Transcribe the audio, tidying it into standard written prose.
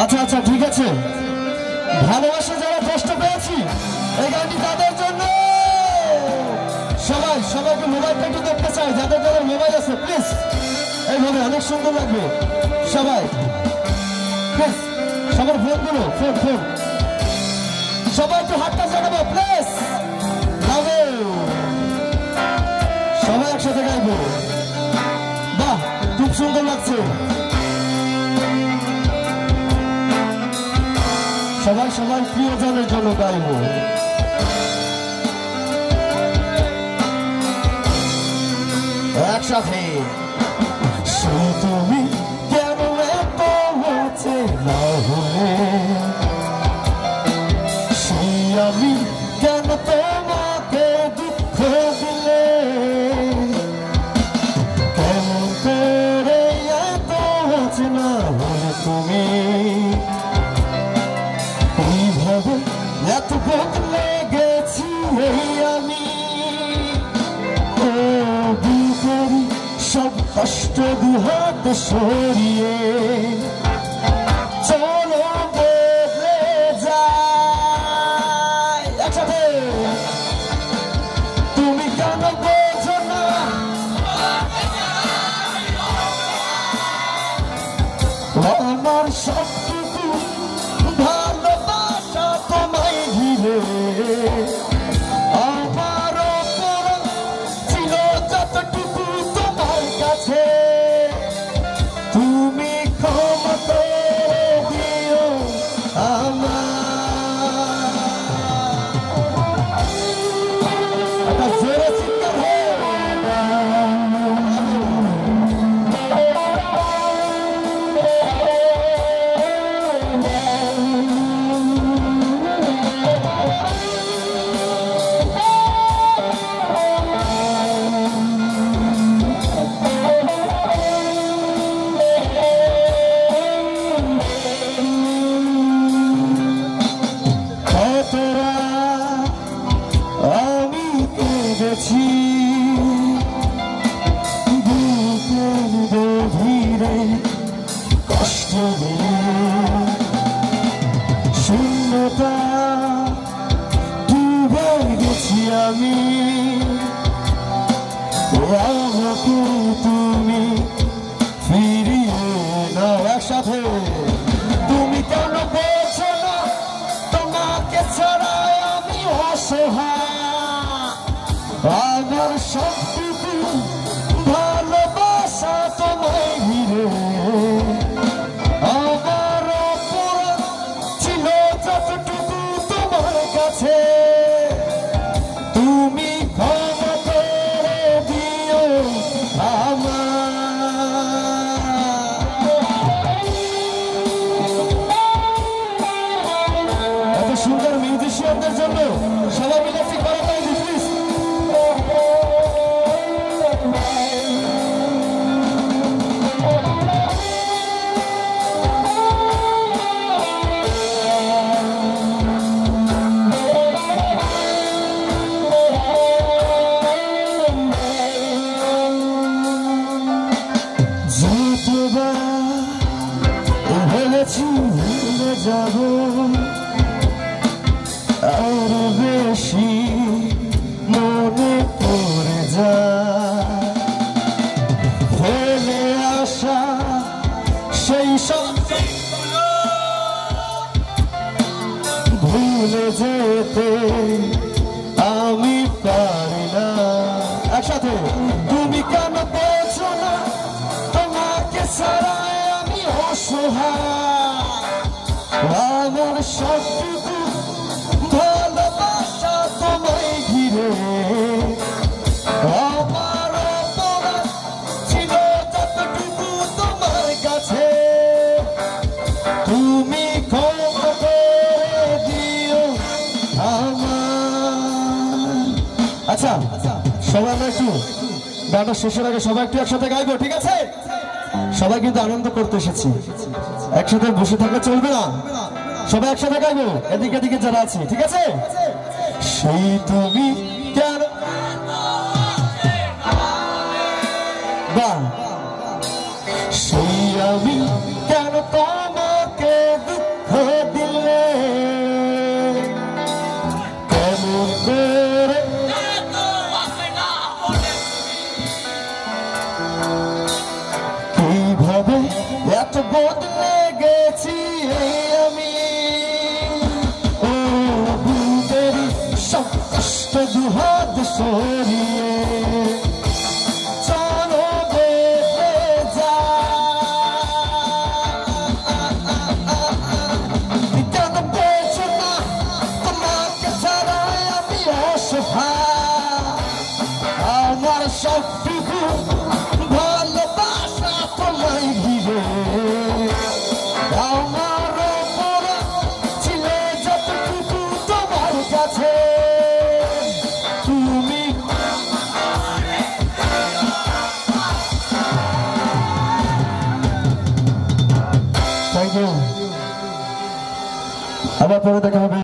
আচ্ছা আচ্ছা ঠিক আছে, ভালোবাসা যারা কষ্ট পেয়েছি এই গানটি তাদের জন্য। সবাইকে মোবাইলটা একটু দেখতে চাই, যাদের যাদের মোবাইল আছে প্লিজ এইভাবে, অনেক সুন্দর লাগবে। সবাই প্লিজ, সবার ফোনগুলো ফোন সবাই একটু হাতটা জানাবো প্লিজ। সবাই একসাথে গাইবো, বাহ খুব সুন্দর লাগছে। সবাই প্রিয়জনের জন্য গাইবো। একসাথে তুমি কেন এত হচ্ছে না হলে, সেই আমি কেন তোমাকে দুঃখ দিলে, কেমন করে এত হচ্ছে না হলে তুমি, এইভাবে এত বদলে গেছি এই আমি। সব কষ্ট দুহাত সরিয়ে চলো বদলে যাই একসাথে। তুমি কেন বোঝো না আমার সবটুকু ভালোবাসা তোমায় ঘিরে, তুমি ক্ষমা করে দিও আমার জোরে চিৎকার কষ্ট শূন্যতা ডুবে গেছি আমি, আমাকে তুমি ফিরিয়ে নাও একসাথে। তুমি কেন বোঝো না তোমাকে ছাড়া আমি অসহায়, আমার সবটুকু ভালোবাসা তোমায় ঘিরে, আমার অপরাধ ছিল যতটুকু তোমার কাছে, তুমি ক্ষমা করে দিও এত সুন্দর মিউজিশিয়ানদের জন্য সবাই মিলে একটি করা পাই প্লিজ। যাব আর বেশি মনে পড়ে যা, ফেলে আসা সেই সব ভুলে যেতে আমি পারি না একসাথে। তুমি কেন বোঝো না তোমাকে ছাড়াই আমি অসহায়, আমার সবটুকু ভালোবাসা তোমায় ঘিরে, আমার অপরাধ ছিল যতটুকু তোমার কাছে, তুমি ক্ষমা করে দিও আমার। আচ্ছা সবাই আমরা একটু গানটা শেষের আগে সবাই একটু একসাথে গাইবো, ঠিক আছে? সবাই কিন্তু আনন্দ করতে এসেছি, একসাথে বসে থাকা চলবে না, সবাই একসাথে গাইবো এদিকে যারা আছে, ঠিক আছে? সেই তুমি কেন সেই আমি কেন তোমাকে বদলে গেছি আমি ও বুকের সব কষ্ট দুহাত সরিয়ে চলো বেঁচে যা কেন পেয়েছো না তোমাকে ছাড়া আমি অসহায় আমার সবটুকু ভালোবাসা তোমায় ঘিরে আমার ওপর ছিলে যতটুকু তোমার কাছে তুমি থ্যাংক ইউ আবার পরে দেখা হবে।